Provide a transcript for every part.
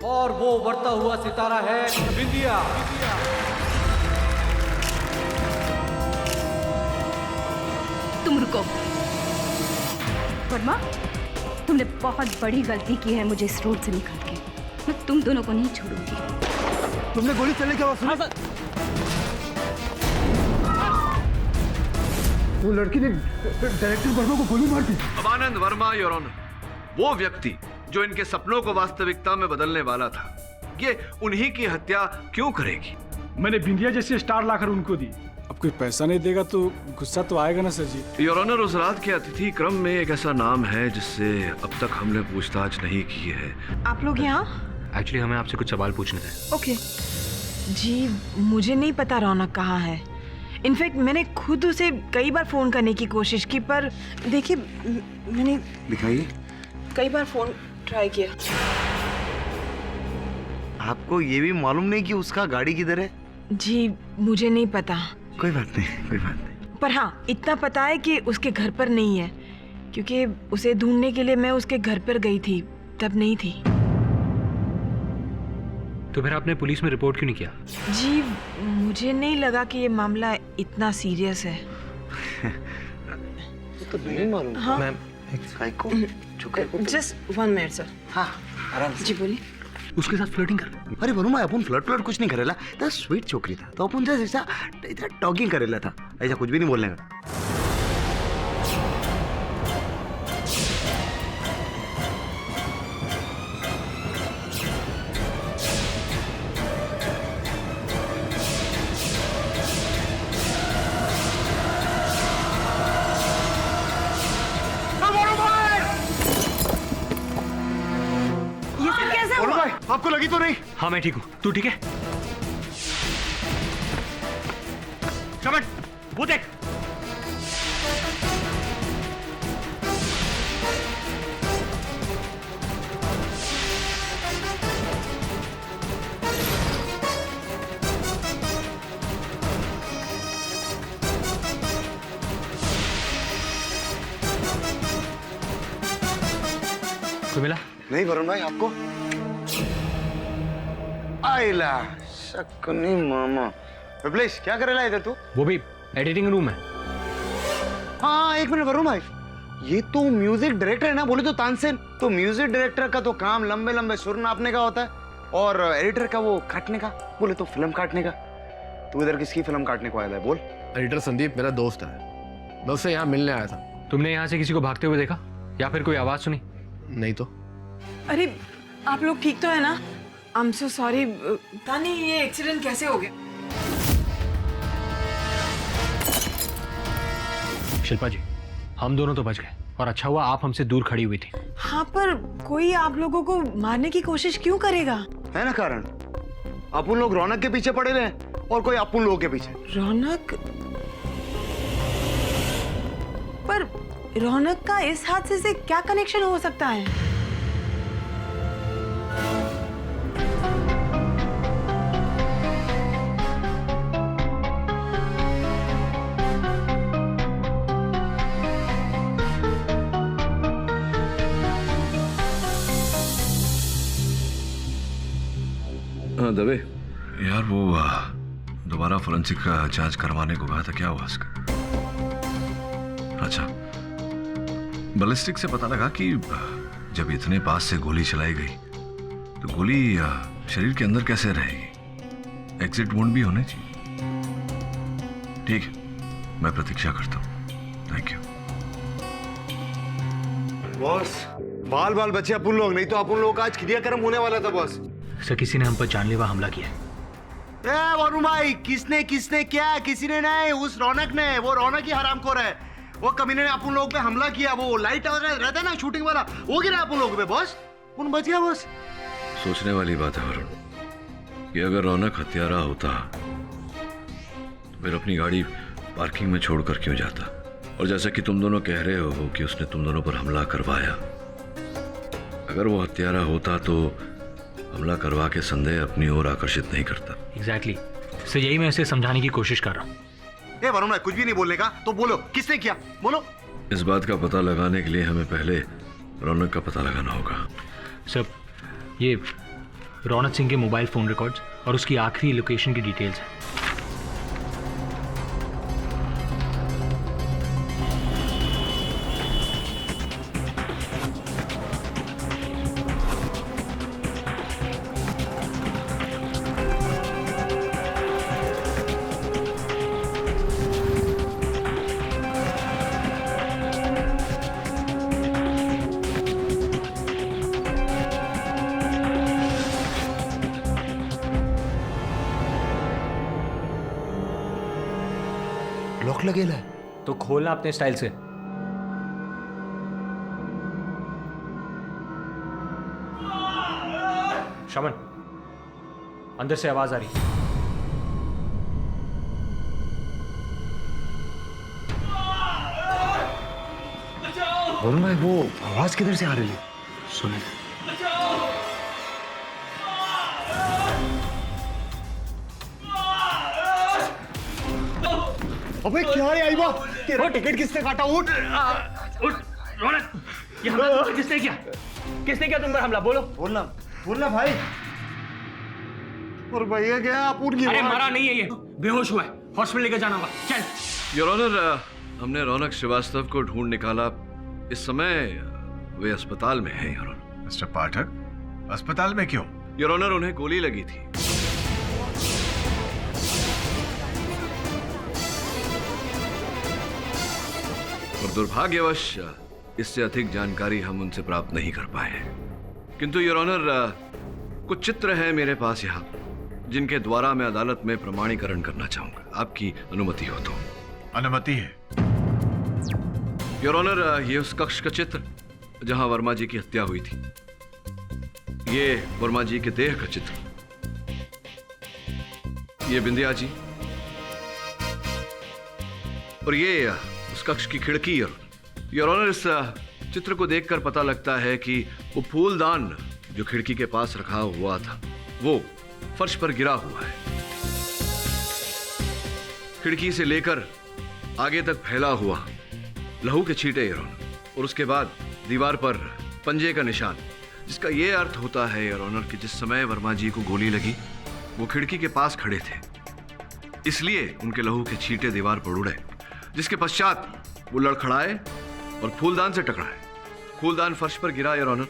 और वो उभरता हुआ सितारा है बिंदिया। तुम रुको। वर्मा, तुमने बहुत बड़ी गलती की है मुझे इस रोड से निकाल के। मैं तुम दोनों को नहीं छोड़ूंगी। तुमने गोली चलने की आवाज सुनी? वो लड़की ने डायरेक्टर वर्मा को गोली मार दी। अमानंद वर्मा योर ऑनर, वो व्यक्ति जो इनके सपनों को वास्तविकता में बदलने वाला था, ये उन्हीं की हत्या क्यों करेगी? मैंने बिंदिया जैसी स्टार लाकर उनको दी। अब कोई पैसा नहीं देगा तो गुस्सा तो आएगा ना सर जी। योर ऑनर, उस रात के अतिथि क्रम में एक ऐसा नाम है जिससे अब तक हमने पूछताछ नहीं की है। आप लोग यहाँ? एक्चुअली हमें आपसे कुछ सवाल पूछने थे। ओके जी, मुझे नहीं पता रौनक कहाँ है। इनफैक्ट मैंने खुद उसे कई बार फोन करने की कोशिश की, पर देखिए मैंने दिखाइए। कई बार फोन ट्राई किया। आपको ये भी मालूम नहीं कि उसका गाड़ी किधर है? जी मुझे नहीं पता। कोई बात नहीं, कोई बात नहीं। पर हाँ, इतना पता है कि उसके घर पर नहीं है, क्योंकि उसे ढूंढने के लिए मैं उसके घर पर गई थी, तब नहीं थी। तो फिर आपने पुलिस में रिपोर्ट क्यों नहीं किया? जी मुझे नहीं लगा कि ये मामला इतना सीरियस है। तो नहीं मालूम। हाँ मैम, जस्ट 1 मिनट सर। हाँ आराम से। जी बोलिए। उसके साथ फ्लर्टिंग कर। अरे वरुमा, अपन फ्लर्ट कुछ नहीं करेला, तो स्वीट छोकरी था, तो अपन जस्ट ऐसा टॉकिंग करेला था, ऐसा कुछ भी नहीं बोलने का। आपको लगी तो नहीं? हाँ मैं ठीक हूँ, तू ठीक है? चमन, वो देख। कोई मिला? नहीं वरुण भाई, आपको? आइला शकुनी मामा। विप्लेश, क्या करेला इधर तू? वो भी एडिटिंग रूम है। हाँ एक मिनट वरुण भाई, ये तो म्यूजिक डायरेक्टर है ना, बोले तो तानसेन। तो म्यूजिक डायरेक्टर का तो काम लंबे लंबे सुर नापने का होता है, और एडिटर का वो काटने का, बोले तो फिल्म काटने का। तू इधर किसकी फिल्म काटने को आया है बोल? एडिटर संदीप मेरा दोस्त है, मैं उससे यहाँ मिलने आया था। तुमने यहाँ से किसी को भागते हुए देखा या फिर कोई आवाज सुनी? नहीं तो। अरे आप लोग ठीक तो है ना? I am so sorry. पता नहीं ये एक्सीडेंट कैसे हो गया। शिल्पा जी, हम दोनों तो बच गए, और अच्छा हुआ आप हमसे दूर खड़ी हुई थी। हाँ पर कोई आप लोगों को मारने की कोशिश क्यों करेगा? है ना कारण? अपन लोग रौनक के पीछे पड़े रहे और कोई अपन लोगों के पीछे। रौनक? पर रौनक का इस हादसे से क्या कनेक्शन हो सकता है? हाँ दवे यार, वो दोबारा फोरेंसिक का जांच करवाने को कहा था, क्या हुआ उसका? अच्छा, बैलिस्टिक से पता लगा कि जब इतने पास से गोली चलाई गई तो गोली शरीर के अंदर कैसे रहेगी? एग्जिट वुंड भी होने चाहिए। ठीक है, मैं प्रतीक्षा करता हूँ। Thank you boss. बाल बाल बचे अपन लोग, नहीं तो अपन लोग का आज क्रियाक्रम होने वाला था बॉस। सर किसी ने हम पर जानलेवा हमला किया है। वरुण भाई, किसने क्या? किसी ने नहीं, उस रौनक ने। वो रौनक ही हरामखोर है। वो कमीने ने अपन लोग पे हमला किया। वो लाइट रहता है ना शूटिंग वाला, वो गिरा अपन लोग पे बॉस। उन बच गया बॉस। सोचने वाली बात है वरुण, कि अगर रौनक हत्यारा होता तो फिर अपनी गाड़ी पार्किंग में छोड़कर क्यों जाता? और जैसा कि तुम दोनों कह रहे हो कि उसने तुम दोनों पर हमला करवाया, अगर वो हत्यारा होता तो हमला करवा के संदेह अपनी ओर आकर्षित नहीं करता। एग्जैक्टली सर, यही मैं इसे समझाने की कोशिश कर रहा हूँ। वरुण भाई, कुछ भी नहीं बोलने का तो बोलो, किसने किया बोलो। इस बात का पता लगाने के लिए हमें पहले रौनक का पता लगाना होगा। सर ये रौनक सिंह के मोबाइल फ़ोन रिकॉर्ड्स और उसकी आखिरी लोकेशन की डिटेल्स हैं। लॉक लगेला है। तो खोलना अपने स्टाइल से। शमन, अंदर से आवाज आ रही। वरुण भाई, वो आवाज किधर से आ रही है? सुने। अबे क्या है आईबा? तेरा टिकट किसने काटा? उठ रौनक, ये हमला किसने किया? किसने किया तुम पर हमला? बोलो। बोलना भाई। और भैया क्या आप उठ गए? अरे मरा नहीं है, ये बेहोश हुआ है, हॉस्पिटल लेकर जाना होगा। चल। योर ऑनर, हमने रौनक श्रीवास्तव को ढूंढ निकाला। इस समय वे अस्पताल में हैं योर ऑनर। मिस्टर पाठक, अस्पताल में क्यों? योर ऑनर, उन्हें गोली लगी थी। और दुर्भाग्यवश इससे अधिक जानकारी हम उनसे प्राप्त नहीं कर पाए हैं। किंतु योर ऑनर, कुछ चित्र हैं मेरे पास यहाँ, जिनके द्वारा मैं अदालत में प्रमाणीकरण करना चाहूंगा, आपकी अनुमति हो तो। अनुमति है। योर ऑनर, ये उस कक्ष का चित्र जहां वर्मा जी की हत्या हुई थी। ये वर्मा जी के देह का चित्र। ये बिंदिया जी, और ये उस कक्ष की खिड़की। योर ऑनर, इस चित्र को देखकर पता लगता है कि वो फूलदान जो खिड़की के पास रखा हुआ था वो फर्श पर गिरा हुआ है। खिड़की से लेकर आगे तक फैला हुआ लहू के छींटे योर ऑनर, और उसके बाद दीवार पर पंजे का निशान, जिसका यह अर्थ होता है योर ऑनर कि जिस समय वर्मा जी को गोली लगी वो खिड़की के पास खड़े थे, इसलिए उनके लहू के छींटे दीवार पर उड़े, जिसके पश्चात वो लड़खड़ाए और फूलदान से टकराए। फूलदान फर्श पर गिरा योर ऑनर,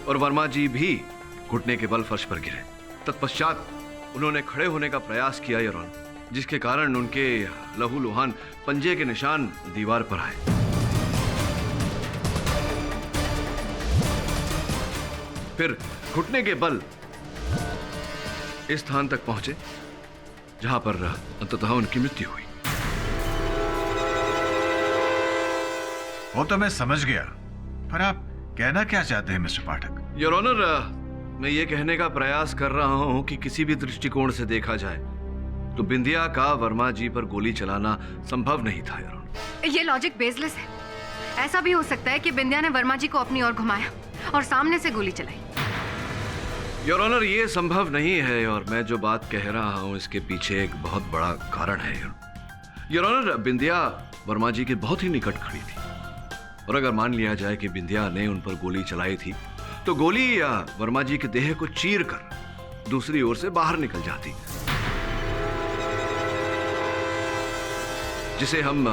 और वर्मा जी भी घुटने के बल फर्श पर गिरे। तत्पश्चात उन्होंने खड़े होने का प्रयास किया योर ऑनर, जिसके कारण उनके लहू लुहान पंजे के निशान दीवार पर आए। फिर घुटने के बल इस स्थान तक पहुंचे जहां पर अंततः उनकी मृत्यु हुई। वो तो मैं समझ गया, पर आप कहना क्या चाहते हैं मिस्टर पाठक? योर ऑनर, मैं ये कहने का प्रयास कर रहा हूं कि किसी भी दृष्टिकोण से देखा जाए तो बिंदिया का वर्मा जी पर गोली चलाना संभव नहीं था योर ऑनर। ये लॉजिक बेसलेस है। ऐसा भी हो सकता है कि बिंदिया ने वर्मा जी को अपनी ओर घुमाया और सामने से गोली चलाई। योर ऑनर, ये संभव नहीं है, और मैं जो बात कह रहा हूं इसके पीछे एक बहुत बड़ा कारण है योर ऑनर। बिंदिया वर्मा जी के बहुत ही निकट खड़ी थी, और अगर मान लिया जाए कि बिंदिया ने उन पर गोली चलाई थी तो गोली वर्मा जी के देह को चीर कर दूसरी ओर से बाहर निकल जाती, जिसे हम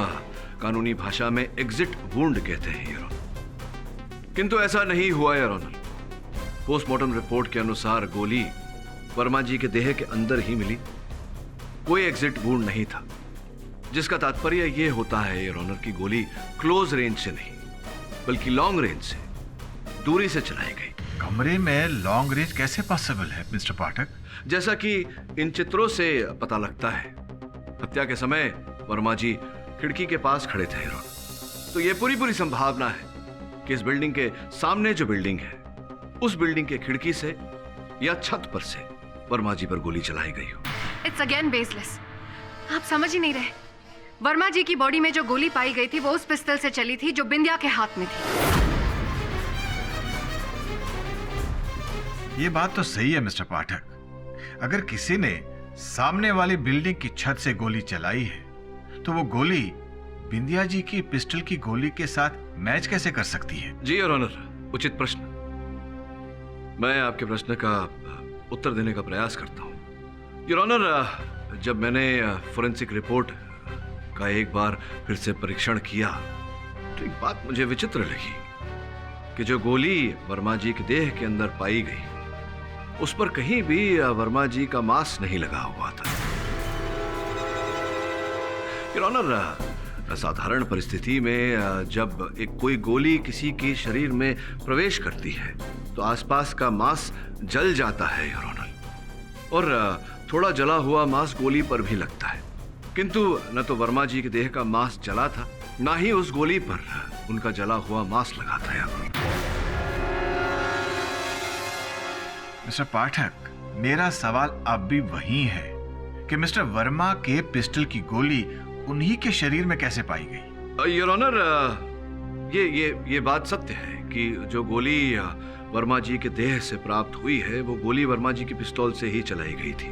कानूनी भाषा में एग्जिट वुंड कहते हैं योर ऑनर। किंतु ऐसा नहीं हुआ योर ऑनर। पोस्टमार्टम रिपोर्ट के अनुसार गोली वर्मा जी के देह के अंदर ही मिली, कोई एग्जिट वुंड नहीं था, जिसका तात्पर्य यह होता है योर ऑनर कि गोली क्लोज रेंज से नहीं बल्कि लॉन्ग रेंज से, दूरी से चलाई गई। कमरे में लॉन्ग रेंज कैसे पॉसिबल है मिस्टर पाठक? जैसा कि इन चित्रों से पता लगता है, हत्या के समय वर्मा जी खिड़की के पास खड़े थे योर ऑनर। तो यह पूरी संभावना है कि इस बिल्डिंग के सामने जो बिल्डिंग है उस बिल्डिंग के खिड़की से या छत पर से वर्मा जी पर गोली चलाई गई हो। It's again baseless. आप समझ ही नहीं रहे। वर्मा जी की बॉडी में जो गोली पाई गई थी वो उस पिस्तल से चली थी जो बिंदिया के हाथ में थी। ये बात तो सही है मिस्टर पाठक। अगर किसी ने सामने वाली बिल्डिंग की छत से गोली चलाई है तो वो गोली बिंदिया जी की पिस्टल की गोली के साथ मैच कैसे कर सकती है? जी योर ऑनर, उचित प्रश्न। मैं आपके प्रश्न का उत्तर देने का प्रयास करता हूँ। योर ऑनर, जब मैंने फोरेंसिक रिपोर्ट का एक बार फिर से परीक्षण किया तो एक बात मुझे विचित्र लगी कि जो गोली वर्मा जी के देह के अंदर पाई गई उस पर कहीं भी वर्मा जी का मांस नहीं लगा हुआ था। योर ऑनर, साधारण परिस्थिति में जब एक कोई गोली किसी के शरीर में प्रवेश करती है तो आसपास का मांस जल जाता है योर ऑनर, और थोड़ा जला हुआ मांस गोली पर भी लगता है, किंतु न तो वर्मा जी के देह का मांस जला था, ना ही उस गोली पर उनका जला हुआ मांस लगा था यार। मिस्टर पाठक, मेरा सवाल अब भी वही है कि मिस्टर वर्मा के पिस्टल की गोली उन्हीं के शरीर में कैसे पाई गई? योर ऑनर, ये बात सत्य है कि जो गोली वर्मा जी के देह से प्राप्त हुई है वो गोली वर्मा जी की पिस्तौल से ही चलाई गई थी,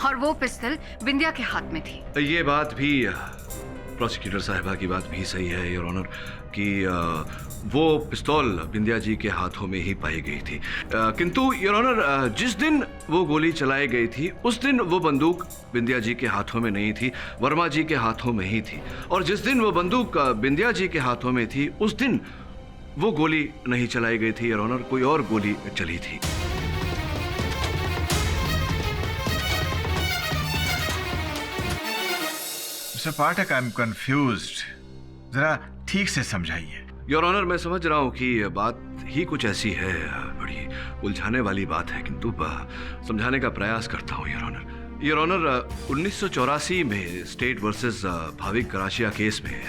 और वो पिस्तल बिंदिया के हाथ में थी। ये बात भी प्रोसिक्यूटर साहिबा की बात भी सही है योर ऑनर कि वो पिस्तौल बिंदिया जी के हाथों में ही पाई गई थी, किंतु योर ऑनर जिस दिन वो गोली चलाई गई थी उस दिन वो बंदूक बिंदिया जी के हाथों में नहीं थी, वर्मा जी के हाथों में ही थी, और जिस दिन वो बंदूक बिंदिया जी के हाथों में थी उस दिन वो गोली नहीं चलाई गई थी योर ऑनर, कोई और गोली चली थी। Mister Pathak, I am confused, जरा ठीक से समझाइए। योर ऑनर, मैं समझ रहा हूँ कि बात ही कुछ ऐसी है, बड़ी उलझाने वाली बात है, किंतु समझाने का प्रयास करता हूँ योर ऑनर। योर ऑनर, 1984 में स्टेट वर्सेस भाविक कराशिया केस में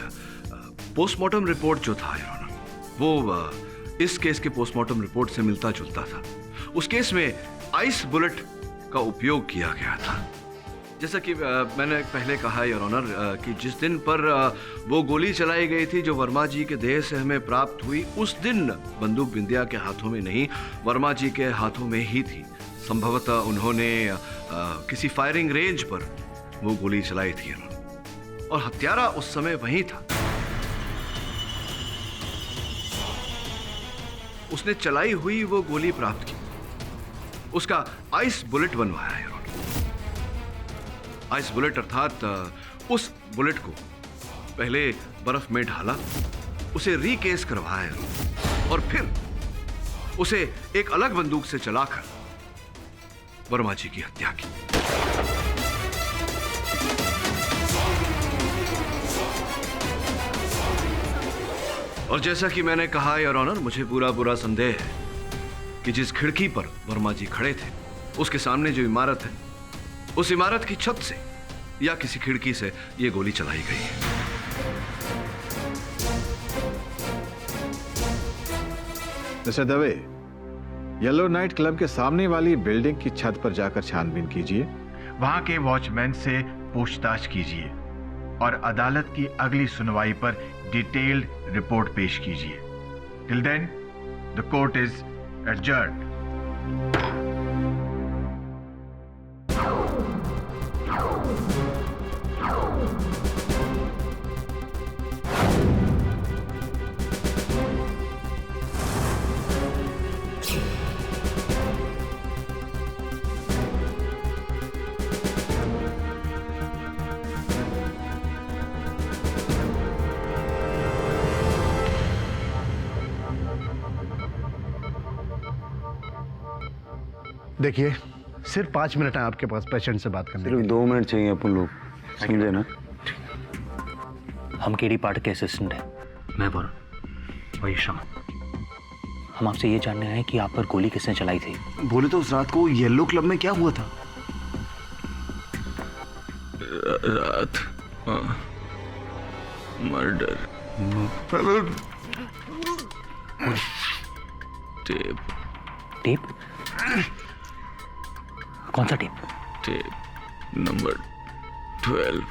पोस्टमार्टम रिपोर्ट जो था योर ऑनर, वो इस केस के पोस्टमार्टम रिपोर्ट से मिलता जुलता था। उस केस में आइस बुलेट का उपयोग किया गया था। जैसा कि मैंने पहले कहा योर ऑनर कि जिस दिन पर वो गोली चलाई गई थी जो वर्मा जी के देह से हमें प्राप्त हुई, उस दिन बंदूक बिंदिया के हाथों में नहीं, वर्मा जी के हाथों में ही थी। संभवतः उन्होंने किसी फायरिंग रेंज पर वो गोली चलाई थी योर ऑनर, और हत्यारा उस समय वहीं था। उसने चलाई हुई वो गोली प्राप्त की, उसका आइस बुलेट बनवाया योर ऑनर। आइस बुलेट अर्थात उस बुलेट को पहले बर्फ में ढाला, उसे रीकेस करवाया और फिर उसे एक अलग बंदूक से चलाकर वर्मा जी की हत्या की। और जैसा कि मैंने कहा योर ऑनर, मुझे पूरा संदेह है कि जिस खिड़की पर वर्मा जी खड़े थे उसके सामने जो इमारत है, उस इमारत की छत से या किसी खिड़की से यह गोली चलाई गई है। Mister Dave, yellow night club के सामने वाली बिल्डिंग की छत पर जाकर छानबीन कीजिए, वहां के वॉचमैन से पूछताछ कीजिए और अदालत की अगली सुनवाई पर डिटेल्ड रिपोर्ट पेश कीजिए। Till then the court is adjourned. देखिए, सिर्फ 5 मिनट है आपके पास पेशेंट से बात करने के लिए। सिर्फ 2 मिनट चाहिए अपन लोग, समझे ना? हम केडी पाठक के असिस्टेंट हैं। मैं बोल वही शमा। हम आपसे ये जानने आए कि आप पर गोली किसने चलाई थी। बोले तो उस रात को येलो क्लब में क्या हुआ था? रात मर्डर टेप टेप? कौन सा टेप? Tape number 12।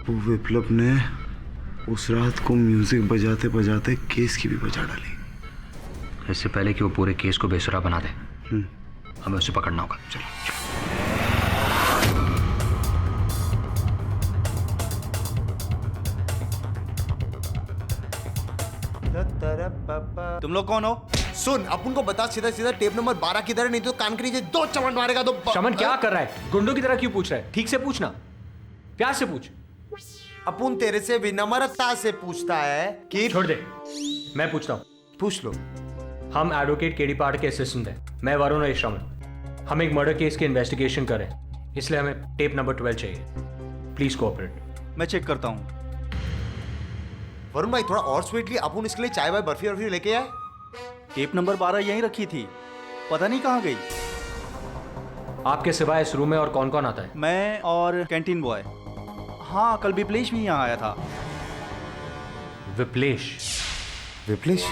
वो विप्लव ने उस रात को म्यूजिक बजाते बजाते केस की भी बजा डाली। इससे पहले कि वो पूरे केस को बेसुरा बना दे, हमें उसे पकड़ना होगा। चलो। तुम लोग कौन हो? सुन, अपन को बता सीधा सीधा टेप नंबर 12 किधर है, नहीं तो कान के नीचे 2 चमट मारेगा तो। शमन क्या कर रहा है? गुंडों की तरह क्यों पूछ रहा है? ठीक से पूछना, प्यार से पूछ। अपन तेरे से विनम्रता से पूछता है कि। छोड़ दे, मैं पूछता हूँ। पूछ लो। हम एडवोकेट केडी पार्ट के असिस्टेंट हैं। मैं वरुण और शमन। हम एक मर्डर केस की इन्वेस्टिगेशन कर रहे हैं, इसलिए हमें टेप नंबर 12 चाहिए। Please cooperate. मैं चेक करता हूँ। वरुण भाई थोड़ा और स्वीटली अपन इसके लिए चाय वाय बर्फी वर्फी लेके आए। टेप नंबर 12 यहीं रखी थी, पता नहीं कहाँ गई। आपके सिवाय इस रूम में और कौन कौन आता है? मैं और कैंटीन बॉय। हाँ, कल विप्लेश भी यहाँ आया था। विप्लेश? विप्लेश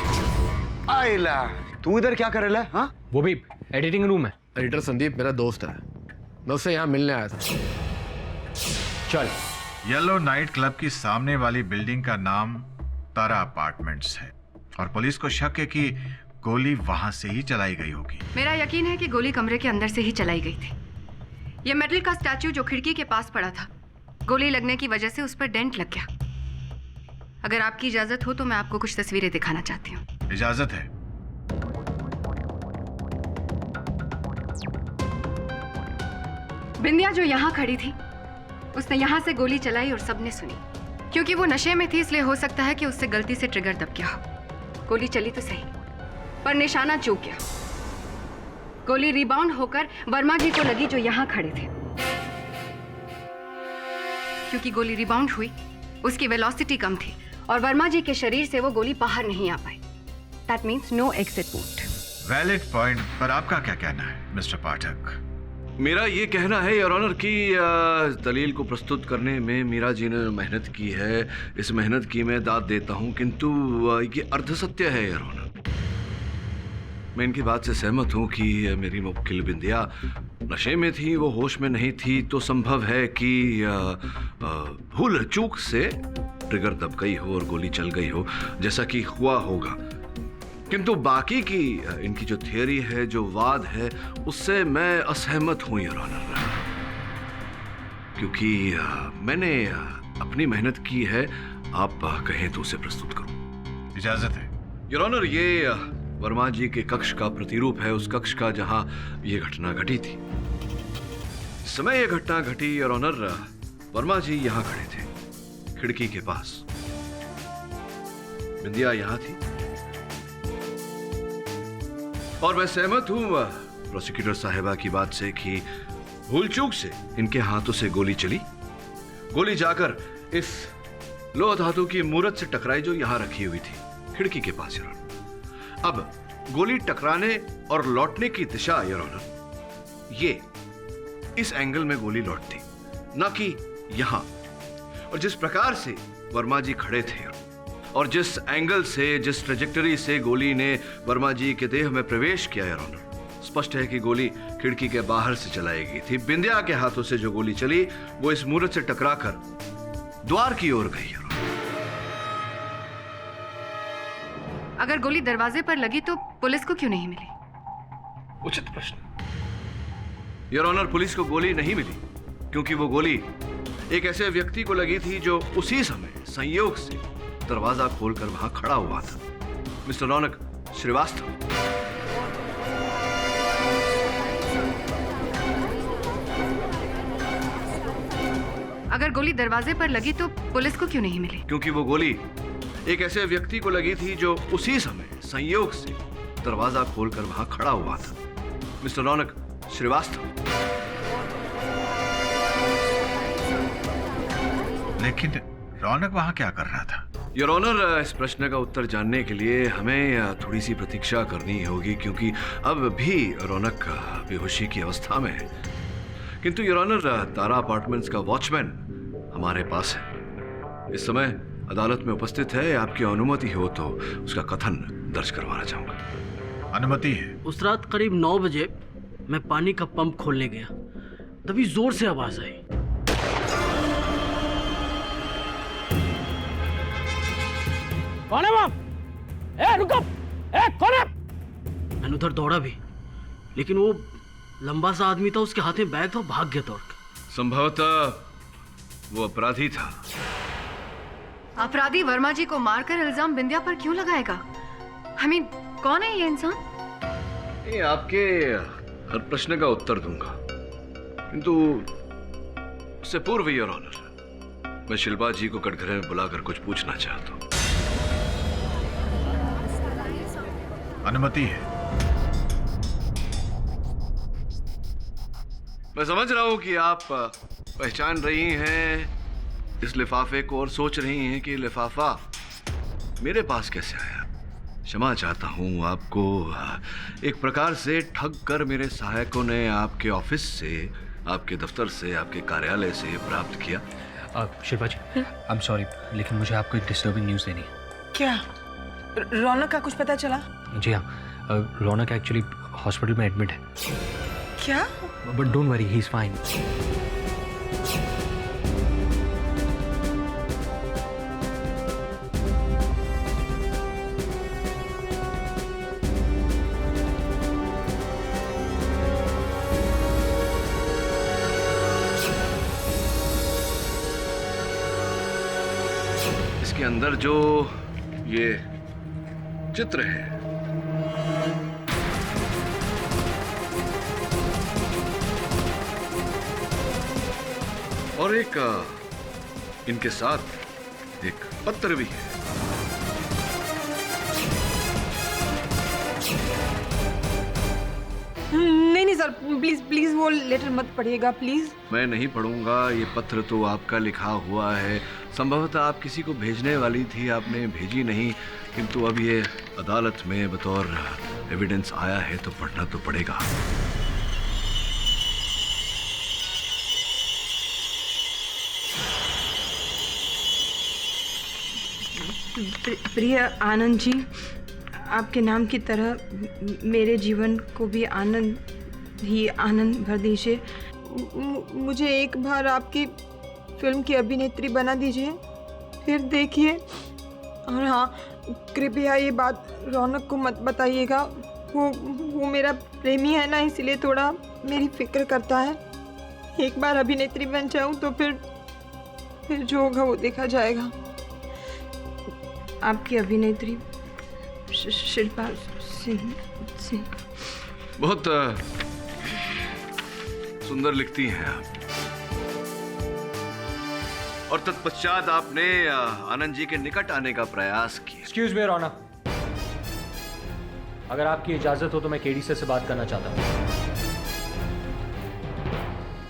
आइला, तू इधर क्या कर रहा है? हाँ, वो भी एडिटिंग रूम है। एडिटर संदीप मेरा दोस्त है, मैं उससे यहाँ मिलने आया था। चल। येलो नाइट क्लब की सामने वाली बिल्डिंग का नाम तारा अपार्टमेंट्स है और पुलिस को शक है कि गोली वहां से ही चलाई गई होगी। मेरा यकीन है कि गोली कमरे के अंदर से ही चलाई गई थी। ये मेटल का स्टैच्यू जो खिड़की के पास पड़ा था, गोली लगने की वजह से उस पर डेंट लग गया। अगर आपकी इजाजत हो तो मैं आपको कुछ तस्वीरें दिखाना चाहती हूँ। इजाजत है। बिंदिया जो यहाँ खड़ी थी, उसने यहाँ से गोली चलाई और सबने सुनी। क्योंकि वो नशे में थी, इसलिए हो सकता है कि उससे गलती से ट्रिगर दब गया हो। गोली चली तो सही, पर निशाना चूक गया। गोली रिबाउंड होकर वर्मा जी को लगी जो यहाँ खड़े थे। क्योंकि गोली रिबाउंड हुई, उसकी वेलोसिटी कम थी और वर्मा जी के शरीर से वो गोली बाहर नहीं आ पाई। That means no exit port. Valid point, पर आपका क्या कहना है मिस्टर पाठक? मेरा ये कहना है योर ऑनर कि दलील को प्रस्तुत करने में मीरा जी ने मेहनत की है, इस मेहनत की मैं दाद देता हूँ, किंतु ये अर्धसत्य है योर ऑनर। मैं इनकी बात से सहमत हूँ कि मेरी मुवक्किल बिंदिया नशे में थी, वो होश में नहीं थी, तो संभव है कि भूल चूक से ट्रिगर दब गई हो और गोली चल गई हो, जैसा कि हुआ होगा। किंतु बाकी की इनकी जो थियरी है, जो वाद है, उससे मैं असहमत हूं योर ऑनर, क्योंकि मैंने अपनी मेहनत की है। आप कहें तो उसे प्रस्तुत करूं। इजाजत है योर ऑनर। ये वर्मा जी के कक्ष का प्रतिरूप है, उस कक्ष का जहां ये घटना घटी थी। इस समय ये घटना घटी योर ऑनर, वर्मा जी यहां खड़े थे खिड़की के पास, बिंदिया यहां थी, और मैं सहमत हूं प्रोसिक्यूटर साहिबा की बात से कि भूल चूक से इनके हाथों से गोली चली। गोली जाकर इस लोह धातु की मूर्त से टकराई जो यहां रखी हुई थी खिड़की के पास योर ऑनर। अब गोली टकराने और लौटने की दिशा योर ऑनर, ये इस एंगल में गोली लौटती, ना कि यहां। और जिस प्रकार से वर्मा जी खड़े थे और जिस एंगल से, जिस ट्रेजेक्टरी से गोली ने वर्मा जी के देह में प्रवेश किया योर ऑनर, स्पष्ट है कि गोली खिड़की के बाहर से चलाई गई थी। बिंदिया के हाथों से जो गोली चली वो इस मूर्त से टकराकर द्वार की ओर गई योर ऑनर। अगर गोली दरवाजे पर लगी तो पुलिस को क्यों नहीं मिली? उचित प्रश्न योर ऑनर। पुलिस को गोली नहीं मिली क्योंकि वो गोली एक ऐसे व्यक्ति को लगी थी जो उसी समय संयोग से दरवाजा खोलकर वहां खड़ा हुआ था, मिस्टर रौनक श्रीवास्तव। अगर गोली दरवाजे पर लगी तो पुलिस को क्यों नहीं मिली? क्योंकि वो गोली एक ऐसे व्यक्ति को लगी थी जो उसी समय संयोग से दरवाजा खोलकर वहां खड़ा हुआ था, मिस्टर रौनक श्रीवास्तव। लेकिन रौनक वहां क्या कर रहा था? योर ऑनर, इस प्रश्न का उत्तर जानने के लिए हमें थोड़ी सी प्रतीक्षा करनी होगी, क्योंकि अब भी रौनक बेहोशी की अवस्था में है। किंतु योर ऑनर, तारा अपार्टमेंट्स का वॉचमैन हमारे पास है, इस समय अदालत में उपस्थित है। आपकी अनुमति हो तो उसका कथन दर्ज करवाना चाहूंगा। अनुमति है। उस रात करीब 9 बजे मैं पानी का पंप खोलने गया, तभी जोर से आवाज आई। कौन है वहां? ए रुको! ए कौन है? मैंने उधर दौड़ा भी, लेकिन वो लंबा सा आदमी था, उसके हाथ में बैग था, भाग गया दौड़ के। संभवतः वो अपराधी था। अपराधी वर्मा जी को मारकर इल्जाम बिंदिया पर क्यों लगाएगा? I mean, कौन है ये इंसान? ये आपके हर प्रश्न का उत्तर दूंगा, किंतु उससे पूर्व योर ऑनर मैं शिल्पा जी को कटघरे में बुलाकर कुछ पूछना चाहता हूँ। अनुमति है। मैं समझ रहा हूं कि आप पहचान रही हैं इस लिफाफे को और सोच रही हैं कि लिफाफा मेरे पास कैसे आया। क्षमा चाहता हूं, आपको एक प्रकार से ठग कर मेरे सहायकों ने आपके ऑफिस से, आपके दफ्तर से, आपके कार्यालय से प्राप्त किया। शिल्पा जी, आई एम सॉरी, लेकिन मुझे आपको एक डिस्टर्बिंग न्यूज़ देनी है। क्या? रौनक का कुछ पता चला? जी हाँ, रौनक एक्चुअली हॉस्पिटल में एडमिट है। क्या? But don't worry, he is fine. इसके अंदर जो ये चित्र है, और एक इनके साथ एक पत्र भी है। नहीं सर, प्लीज प्लीज वो लेटर मत पढ़िएगा प्लीज। मैं नहीं पढ़ूंगा, ये पत्र तो आपका लिखा हुआ है। संभवतः आप किसी को भेजने वाली थी, आपने भेजी नहीं, किंतु अब ये अदालत में बतौर एविडेंस आया है तो पढ़ना तो पड़ेगा। प्रिय आनंद जी, आपके नाम की तरह मेरे जीवन को भी आनंद ही आनंद भर दीजिए। मुझे एक बार आपकी फिल्म की अभिनेत्री बना दीजिए, फिर देखिए। और हाँ, कृपया ये बात रौनक को मत बताइएगा। वो मेरा प्रेमी है ना, इसलिए थोड़ा मेरी फिक्र करता है। एक बार अभिनेत्री बन जाऊँ तो फिर जो होगा वो देखा जाएगा। आपकी अभिनेत्री शिल्पा सिंह। बहुत सुंदर लिखती हैं आप। और तत्पश्चात आपने आनंद जी के निकट आने का प्रयास किया। एक्सक्यूज मी रौनक, अगर आपकी इजाजत हो तो मैं केडी से बात करना चाहता हूँ।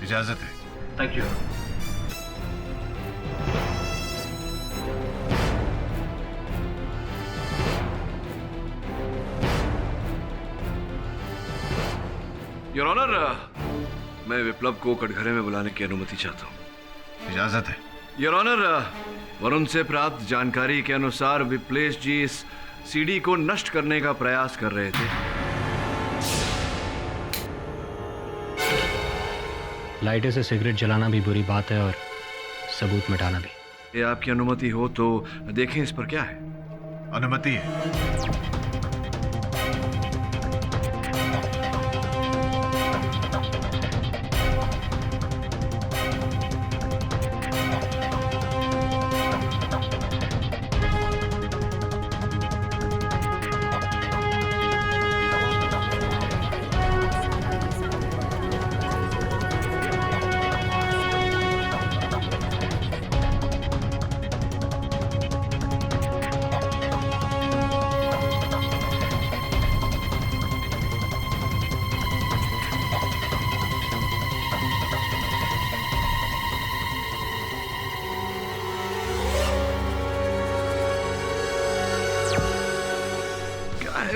इजाजत है। Thank you. योर ऑनर, मैं विप्लव को कटघरे में बुलाने की अनुमति चाहता हूँ। इजाजत है। योर ऑनर, वरुण से प्राप्त जानकारी के अनुसार विप्लेश जी इस सीडी को नष्ट करने का प्रयास कर रहे थे। लाइटर से सिगरेट जलाना भी बुरी बात है और सबूत मिटाना भी। ये आपकी अनुमति हो तो देखें इस पर क्या है। अनुमति है।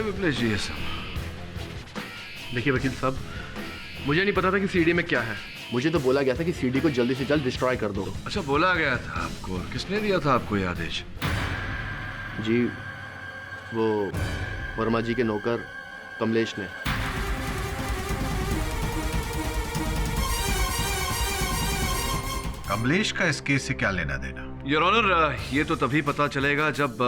विप्लेश जी, ये सब देखिए वकील साहब, मुझे नहीं पता था कि सीडी में क्या है। मुझे तो बोला गया था कि सीडी को जल्दी से जल्द डिस्ट्रॉय कर दो। अच्छा, बोला गया था आपको? किसने दिया था आपको ये आदेश? जी, वो वर्मा जी के नौकर कमलेश ने। कमलेश का इस केस से क्या लेना देना? योर ऑनर, ये तो तभी पता चलेगा जब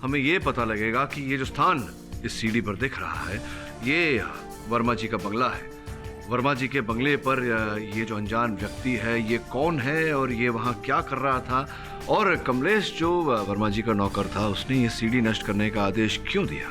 हमें ये पता लगेगा कि ये जो स्थान इस सीडी पर दिख रहा है ये वर्मा जी का बंगला है। वर्मा जी के बंगले पर ये जो अनजान व्यक्ति है ये कौन है और ये वहाँ क्या कर रहा था, और कमलेश जो वर्मा जी का नौकर था उसने ये सीडी नष्ट करने का आदेश क्यों दिया।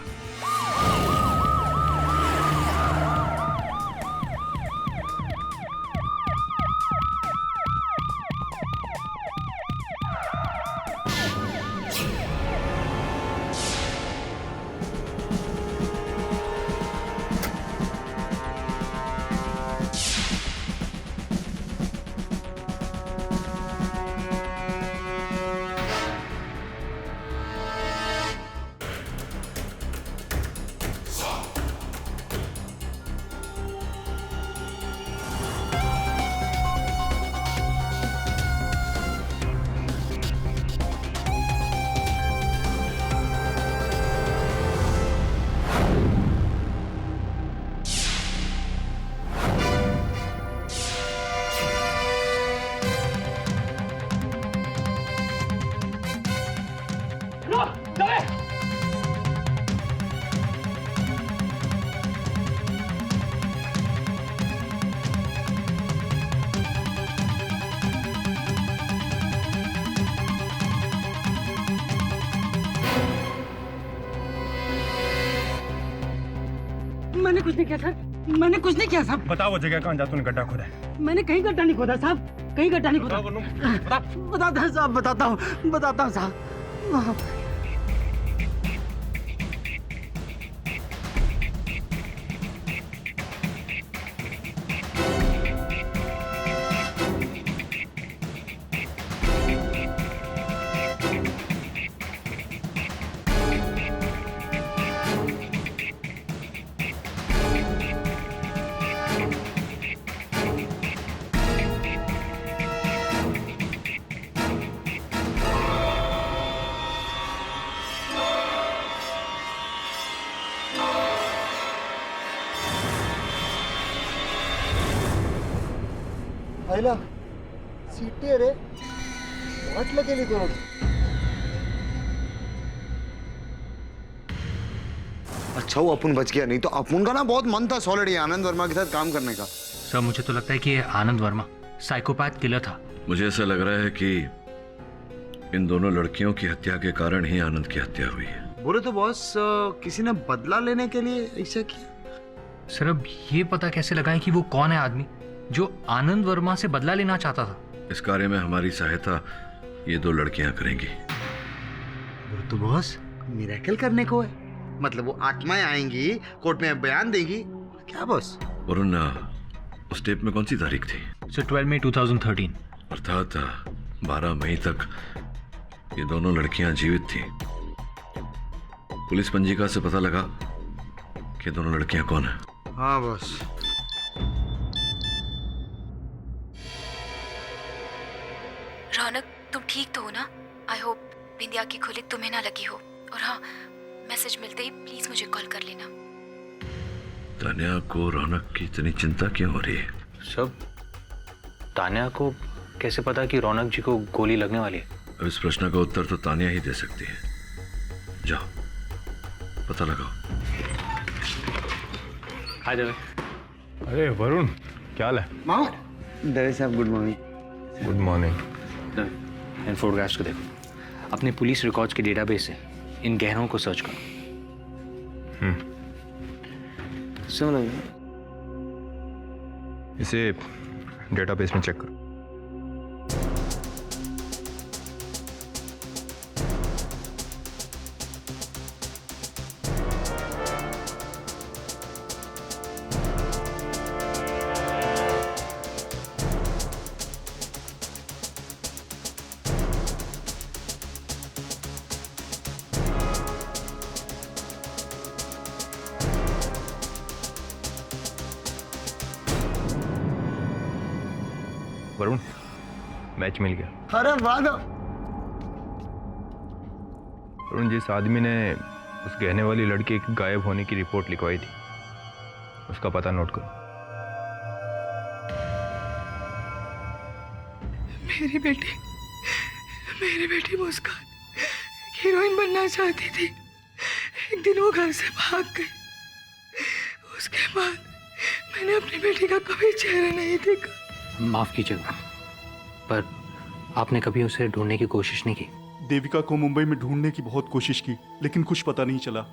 मैंने कुछ नहीं किया सर, मैंने कुछ नहीं किया साहब। बताओ वो जगह कहाँ जहाँ तूने गड्ढा खोदा है। मैंने कहीं गड्ढा नहीं खोदा साहब, कहीं गड्ढा नहीं खोदा। बताता हूँ साहब, बताता हूँ साहब। पहिला सीटी रे वाटलं केली तो अच्छा वो अपन बच गया, नहीं तो अपन का ना बहुत मन था सॉलिड आनंद वर्मा के साथ काम करने का। सर मुझे तो लगता है कि ये आनंद वर्मा साइकोपैथ किलर था। मुझे ऐसा लग रहा है कि इन दोनों लड़कियों की हत्या के कारण ही आनंद की हत्या हुई है। बोले तो बॉस किसी ने बदला लेने के लिए ऐसा किया। सर अब ये पता कैसे लगाएं कि वो कौन है आदमी जो आनंद वर्मा से बदला लेना चाहता था। इस कार्य में हमारी सहायता ये दो लड़कियां करेंगी। तो बॉस मिरेकल करने को है, मतलब वो आत्माएं आएंगी कोर्ट में बयान देंगी क्या बॉस? वरुण उस टेप में कौन सी तारीख थी? सर 12 मई 2013। अर्थात 12 मई तक ये दोनों लड़कियां जीवित थी। पुलिस पंजिका से पता लगा कि दोनों लड़कियां कौन है। हाँ बॉस। रौनक तुम ठीक तो हो ना? आई होप बिंदिया की खुली तुम्हें ना लगी हो। और हाँ, मैसेज मिलते ही प्लीज मुझे कॉल कर लेना। तान्या को रौनक की इतनी चिंता क्यों हो रही है? सब तान्या को कैसे पता कि रौनक जी को गोली लगने वाली है? अब इस प्रश्न का उत्तर तो तान्या ही दे सकती है। जाओ पता लगाओ। हाय देवे। अरे वरुण क्या हाल है? मामा दवे साहब गुड मॉर्निंग। Good morning. इन फोटोग्राफ्स को देखो, अपने पुलिस रिकॉर्ड्स के डेटाबेस से इन गहनों को सर्च करो। सुन इसे डेटाबेस में चेक करो। वरुण मैच मिल गया। अरे वाह। वरुण जिस आदमी ने उस गहने वाली लड़की के गायब होने की रिपोर्ट लिखवाई थी उसका पता नोट करो। मेरी बेटी मुस्कान हीरोइन बनना चाहती थी। एक दिन वो घर से भाग गई। उसके बाद मैंने अपनी बेटी का कभी चेहरा नहीं देखा। माफ कीजिएगा, पर आपने कभी उसे ढूंढने की कोशिश नहीं की? देविका को मुंबई में ढूंढने की बहुत कोशिश की, लेकिन कुछ पता नहीं चला।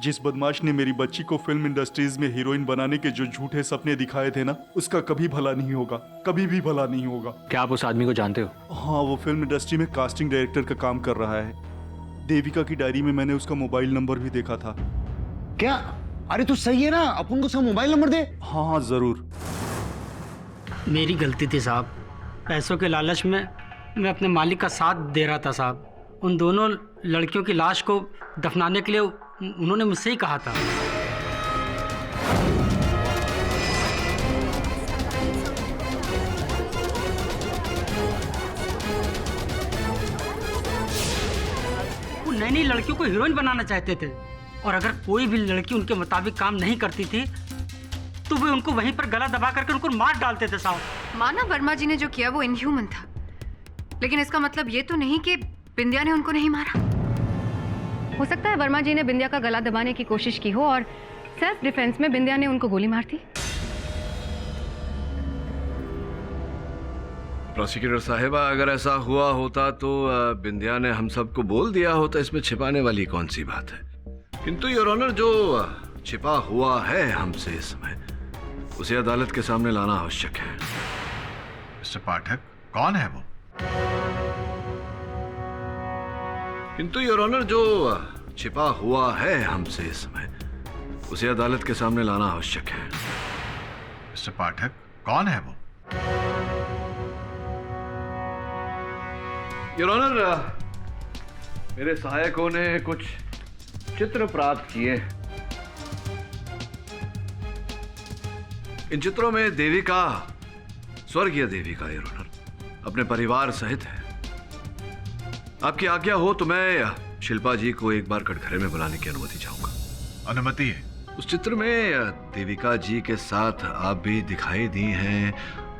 जिस बदमाश ने मेरी बच्ची को फिल्म इंडस्ट्रीज में हीरोइन बनाने के जो झूठे सपने दिखाए थे ना, उसका कभी भला नहीं होगा, कभी भी भला नहीं होगा। क्या आप उस आदमी को जानते हो? हाँ, वो फिल्म इंडस्ट्री में कास्टिंग डायरेक्टर का काम कर रहा है। देविका की डायरी में मैंने उसका मोबाइल नंबर भी देखा था। क्या? अरे तो सही है ना, अपन को सब मोबाइल नंबर दे। हाँ जरूर। मेरी गलती थी साहब, पैसों के लालच में मैं अपने मालिक का साथ दे रहा था साहब। उन दोनों लड़कियों की लाश को दफनाने के लिए उन्होंने मुझसे ही कहा था। वो नई नई लड़कियों को हीरोइन बनाना चाहते थे, और अगर कोई भी लड़की उनके मुताबिक काम नहीं करती थी तो वे उनको वहीं पर गला दबा करके उनको मार डालते थे साहब। माना वर्मा जी ने जो किया वो इनह्यूमन था, लेकिन इसका मतलब ये तो नहीं कि बिंदिया ने उनको नहीं मारा। हो सकता है वर्मा जी ने बिंदिया का गला दबाने की कोशिश की हो और सेल्फ डिफेंस में बिंदिया ने उनको गोली मार दी। प्रोसिक्यूटर साहिबा, अगर ऐसा हुआ होता तो बिंदिया ने हम सबको बोल दिया होता। इसमें छिपाने वाली कौन सी बात है? किंतु योर ऑनर, जो छिपा हुआ है हमसे इस समय, उसे अदालत के सामने लाना आवश्यक है। मिस्टर पाठक, कौन है वो? किंतु योर ऑनर, जो छिपा हुआ है हमसे इस समय, उसे अदालत के सामने लाना आवश्यक है। मिस्टर पाठक, कौन है वो? योर ऑनर, मेरे सहायकों ने कुछ चित्र प्राप्त किए। इन चित्रों में देविका, स्वर्गीय देविका योर ऑनर, अपने परिवार सहित है। आपकी आज्ञा हो तो मैं शिल्पा जी को एक बार कटघरे में बुलाने की अनुमति चाहूंगा। अनुमति है। उस चित्र में देविका जी के साथ आप भी दिखाई दी हैं।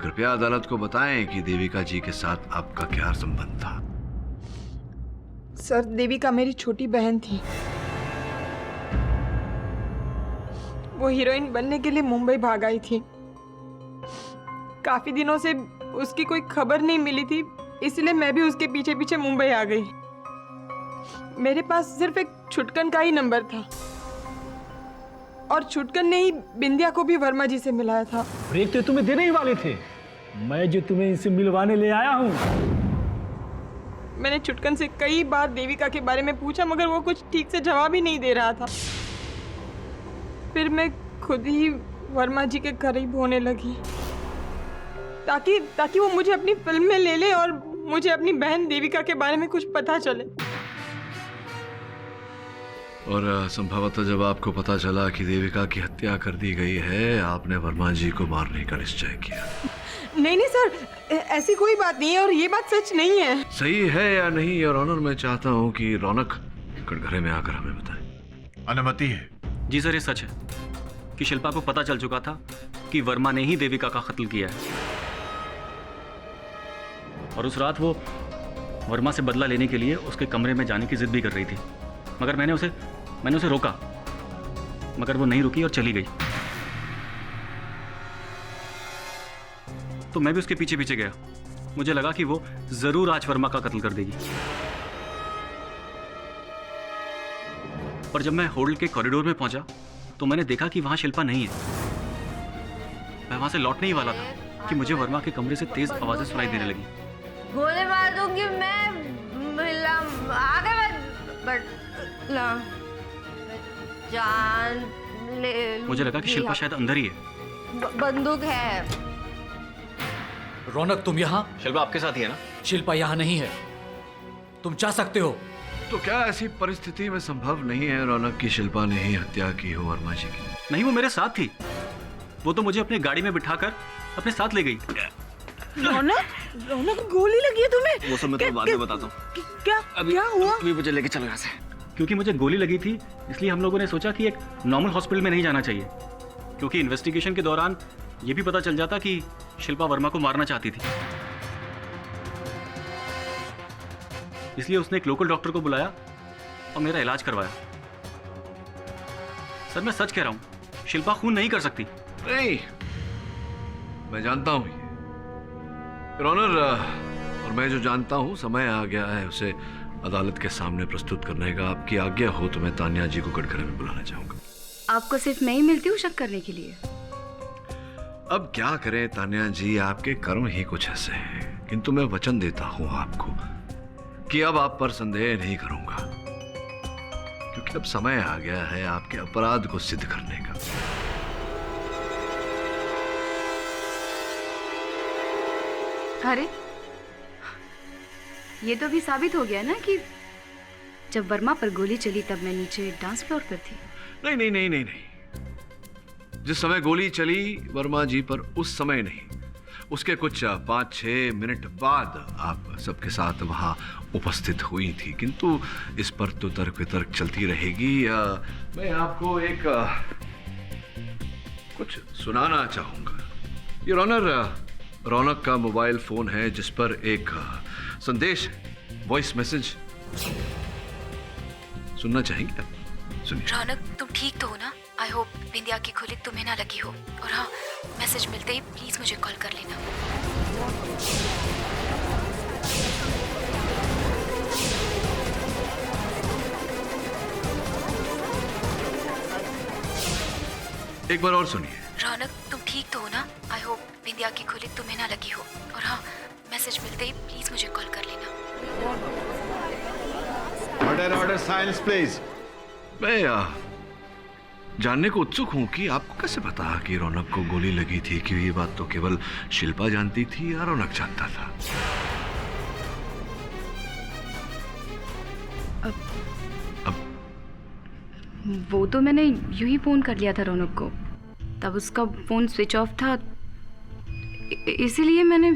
कृपया अदालत को बताएं कि देविका जी के साथ आपका क्या संबंध था। सर, देविका मेरी छोटी बहन थी। वो हीरोइन बनने के लिए मुंबई भाग आई थी। काफी दिनों से उसकी कोई खबर नहीं मिली थी, इसलिए मैं भी उसके पीछे पीछे मुंबई आ गई। मेरे पास सिर्फ एक छुटकन का ही नंबर था और छुटकन ने ही बिंदिया को भी वर्मा जी से मिलाया था। ब्रेक तो तुम्हें देने ही वाले थे, मैं जो तुम्हें इनसे मिलवाने ले आया हूँ। मैंने छुटकन से कई बार देविका के बारे में पूछा, मगर वो कुछ ठीक से जवाब ही नहीं दे रहा था। फिर मैं खुद ही वर्मा जी के करीब होने लगी ताकि वो मुझे अपनी फिल्म में ले ले और मुझे अपनी बहन देविका के बारे में कुछ पता चले। और संभवतः जब आपको पता चला कि देविका की हत्या कर दी गई है, आपने वर्मा जी को मारने का निश्चय किया। नहीं नहीं सर, ऐसी कोई बात नहीं है और ये बात सच नहीं है। सही है या नहीं योर ऑनर, मैं चाहता हूँ कि रौनक कटघरे में आकर हमें बताए। अनुमति है। जी सर, ये सच है कि शिल्पा को पता चल चुका था कि वर्मा ने ही देविका का कत्ल किया है और उस रात वो वर्मा से बदला लेने के लिए उसके कमरे में जाने की जिद भी कर रही थी, मगर मैंने उसे रोका, मगर वो नहीं रुकी और चली गई। तो मैं भी उसके पीछे पीछे गया। मुझे लगा कि वो जरूर आज वर्मा का कत्ल कर देगी। पर जब मैं होटल के कॉरिडोर में पहुंचा तो मैंने देखा कि वहां शिल्पा नहीं है। मैं वहां से लौटने ही वाला था कि मुझे वर्मा के कमरे से तेज आवाजें सुनाई देने लगी। गोली मार दूंगी मैं, आगे जान ले। मुझे लगा कि शिल्पा शायद अंदर ही है। बंदूक है। रौनक, तुम यहाँ? शिल्पा आपके साथ ही है ना? शिल्पा यहाँ नहीं है, तुम जा सकते हो। तो क्या ऐसी परिस्थिति में संभव नहीं है रौनक की शिल्पा ने ही हत्या की हो वर्मा जी की? नहीं, वो मेरे साथ थी। वो तो मुझे अपनी गाड़ी में बिठाकर अपने साथ ले गई। रौनक, गोली लगी है तुम्हें? वो सब मैं तो बाद में बताता हूँ। क्या हुआ? अभी मुझे लेके चलो यहाँ से। क्योंकि मुझे गोली लगी थी, इसलिए हम लोगों ने सोचा कि एक नॉर्मल हॉस्पिटल में नहीं जाना चाहिए, क्योंकि इन्वेस्टिगेशन के दौरान ये भी पता चल जाता कि शिल्पा वर्मा को मारना चाहती थी। इसलिए उसने एक लोकल डॉक्टर को बुलाया और मेरा इलाज करवाया। सर, मैं सच कह रहा हूँ, शिल्पा खून नहीं कर सकती। नहीं, मैं जानता हूँ ये ऑनर, और मैं जो जानता हूँ समय आ गया है उसे अदालत के सामने प्रस्तुत करने का। आपकी आज्ञा हो तो मैं तान्या जी को कटघरे में बुलाना चाहूंगा। आपको सिर्फ मैं ही मिलती हूँ शक करने के लिए? अब क्या करें तान्या जी, आपके कर्म ही कुछ ऐसे हैं, किंतु मैं वचन देता हूँ आपको कि अब आप पर संदेह नहीं करूंगा, क्योंकि अब समय आ गया है आपके अपराध को सिद्ध करने का। अरे, ये तो भी साबित हो गया ना कि जब वर्मा पर गोली चली तब मैं नीचे डांस फ्लोर पर थी। नहीं नहीं नहीं नहीं नहीं, जिस समय गोली चली वर्मा जी पर उस समय नहीं, उसके कुछ 5-6 मिनट बाद आप सबके साथ वहां उपस्थित हुई थी, किंतु इस पर तो तर्क वितर्क चलती रहेगी। मैं आपको एक कुछ सुनाना चाहूंगा। योर ऑनर, रौनक का मोबाइल फोन है जिस पर एक संदेश है, वॉइस मैसेज। सुनना चाहेंगे? सुनिए। रौनक, तुम ठीक तो हो ना? आई होप बिंदिया की गोली तुम्हें ना लगी हो। और हाँ, मैसेज मिलते ही प्लीज मुझे कॉल कर लेना। एक बार और सुनिए। रौनक तुम ठीक तो हो ना? आई होप बिंदिया की गोली तुम्हें ना लगी हो। और हाँ, मैसेज मिलते ही प्लीज मुझे कॉल कर लेना। Order silence please. मैं जानने को उत्सुक हूँ कि आपको कैसे पता कि रौनक को गोली लगी थी, कि ये बात तो केवल शिल्पा जानती थी या रौनक जानता था? वो तो मैंने यूं ही फ़ोन कर लिया था रौनक को, तब उसका फ़ोन स्विच ऑफ था, इसीलिए मैंने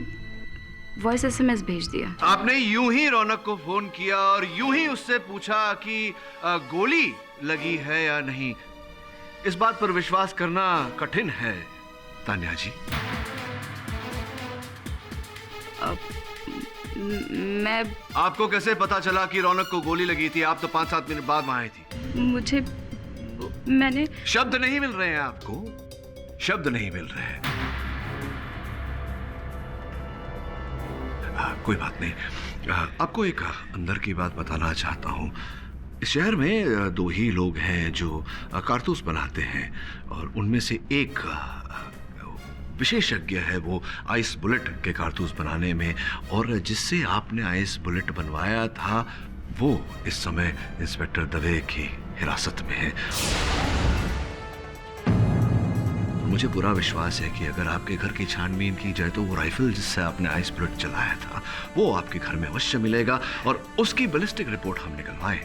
वॉइस एसएमएस भेज दिया। आपने यूं ही रौनक को फोन किया और यूं ही उससे पूछा कि गोली लगी है या नहीं? इस बात पर विश्वास करना कठिन है तान्या जी। मैं आपको कैसे पता चला कि रौनक को गोली लगी थी? आप तो 5-7 मिनट बाद वहां आई थी। मैंने शब्द नहीं मिल रहे हैं आपको, शब्द नहीं मिल रहे हैं। कोई बात नहीं, आपको एक अंदर की बात बताना चाहता हूं। इस शहर में 2 ही लोग हैं जो कारतूस बनाते हैं और उनमें से एक विशेषज्ञ है वो आइस बुलेट के कारतूस बनाने में, और जिससे आपने आइस बुलेट बनवाया था वो इस समय इंस्पेक्टर दवे की हिरासत में है। मुझे पूरा विश्वास है कि अगर आपके घर की छानबीन की जाए तो वो राइफल जिससे आपने आइस बुलेट चलाया था वो आपके घर में अवश्य मिलेगा, और उसकी बैलिस्टिक रिपोर्ट हम निकलवाएं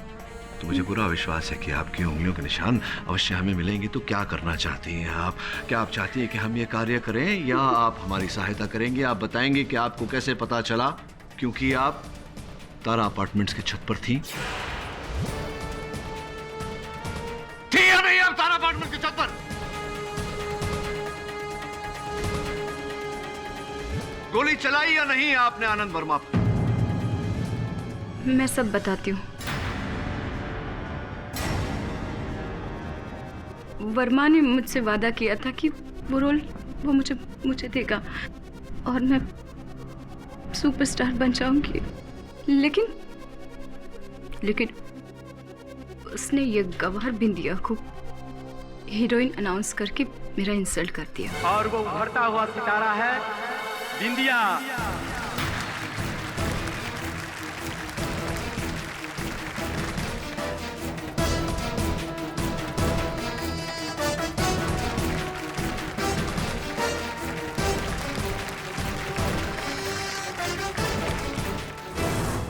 तो मुझे पूरा विश्वास है कि आपकी उंगलियों के निशान अवश्य हमें मिलेंगे। तो क्या करना चाहती हैं आप? क्या आप चाहती हैं कि हम ये कार्य करें या आप हमारी सहायता करेंगे? आप बताएंगे कि आपको कैसे पता चला, क्योंकि आप तारा अपार्टमेंट्स की छत पर थी? थी या नहीं आप तारा अपार्टमेंट की छत पर? गोली चलाई या नहीं आपने आनंद वर्मा पर? मैं सब बताती हूँ। वर्मा ने मुझसे वादा किया था कि वो रोल वो मुझे देगा और मैं सुपरस्टार बन जाऊंगी, लेकिन उसने ये गवार बिंदिया को हीरोइन अनाउंस करके मेरा इंसल्ट कर दिया। और वो उभरता हुआ सितारा है बिंदिया।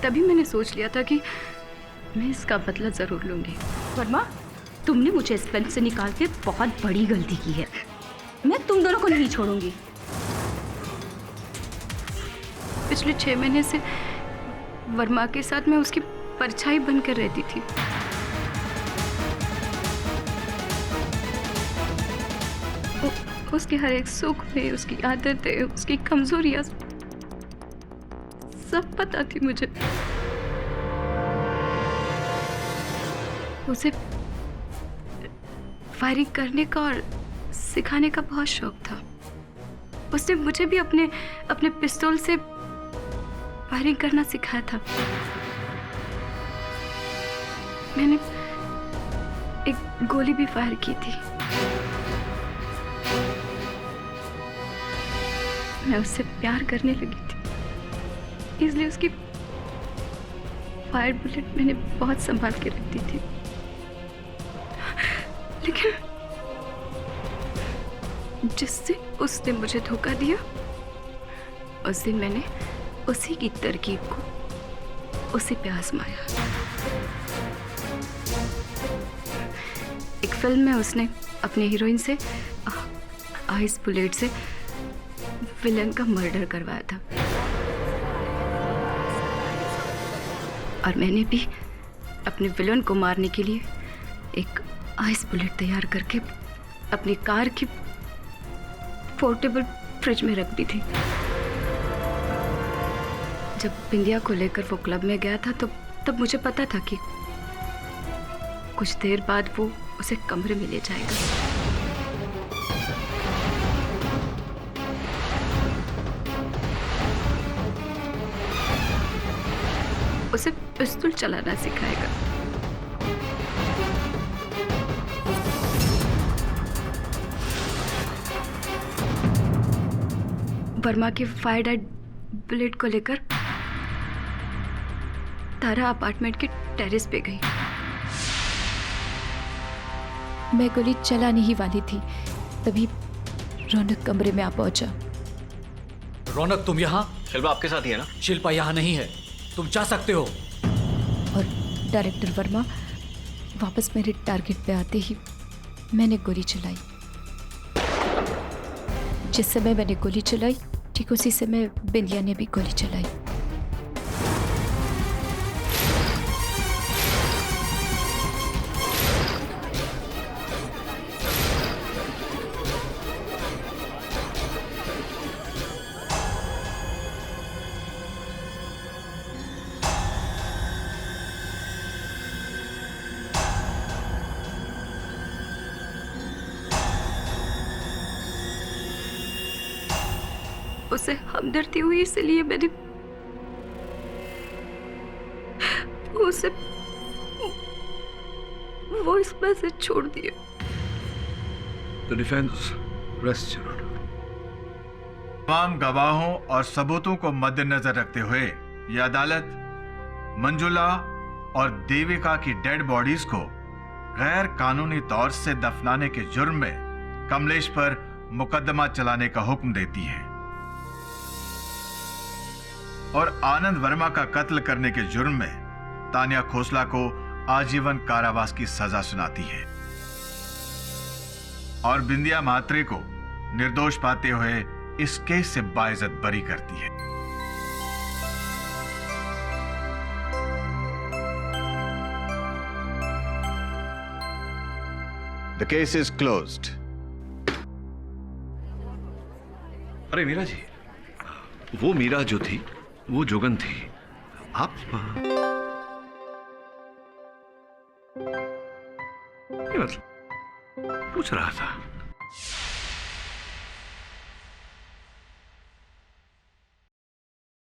तभी मैंने सोच लिया था कि मैं इसका बदला जरूर लूंगी। वर्मा, तुमने मुझे इस फिल्म से निकाल के बहुत बड़ी गलती की है। मैं तुम दोनों को नहीं छोड़ूंगी। पिछले 6 महीने से वर्मा के साथ मैं उसकी परछाई बनकर रहती थी। उसके हर एक सुख में, उसकी आदतें, उसकी कमजोरियां सब पता थी मुझे। उसे फायरिंग करने का और सिखाने का बहुत शौक था। उसने मुझे भी अपने पिस्तौल से फायरिंग करना सिखाया था। मैंने एक गोली भी फायर की थी। मैं उससे प्यार करने लगी थी, इसलिए उसकी फायर बुलेट मैंने बहुत संभाल के रखती थी। लेकिन जिस दिन उसने मुझे धोखा दिया उस दिन मैंने उसी की तरकीब को उसी पे आजमाया। एक फिल्म में उसने अपने हीरोइन से आइस बुलेट से विलन का मर्डर करवाया था, और मैंने भी अपने विलन को मारने के लिए एक आइस बुलेट तैयार करके अपनी कार की पोर्टेबल फ्रिज में रख दी थी। जब बिंदिया को लेकर वो क्लब में गया था तब मुझे पता था कि कुछ देर बाद वो उसे कमरे में ले जाएगा। उसे पिस्तौल चलाना सिखाएगा। वर्मा के फायर डेड बुलेट को लेकर तारा अपार्टमेंट के टेरेस पे गई। मैं गोली चलाने ही वाली थी, तभी रौनक कमरे में आ पहुंचा। रौनक, तुम यहाँ? शिल्पा आपके साथ ही है ना? शिल्पा यहाँ नहीं है, तुम जा सकते हो। और डायरेक्टर वर्मा वापस मेरे टारगेट पे आते ही मैंने गोली चलाई। जिस समय मैंने गोली चलाई ठीक उसी समय बिंदिया ने भी गोली चलाई। उसे हमदर्दी हुई इसलिए मैंने उसे वॉइस मैसेज छोड़ दिया। The defense rests, Your Honor. तमाम गवाहों और सबूतों को मद्देनजर रखते हुए यह अदालत मंजुला और देविका की डेड बॉडीज को गैर कानूनी तौर से दफनाने के जुर्म में कमलेश पर मुकदमा चलाने का हुक्म देती है और आनंद वर्मा का कत्ल करने के जुर्म में तानिया खोसला को आजीवन कारावास की सजा सुनाती है और बिंदिया म्हात्रे को निर्दोष पाते हुए इस केस से बाइज्जत बरी करती है। The case is closed. अरे मीरा जी, वो मीरा जो थी वो जोगन थी। आप मतलब पूछ रहा था।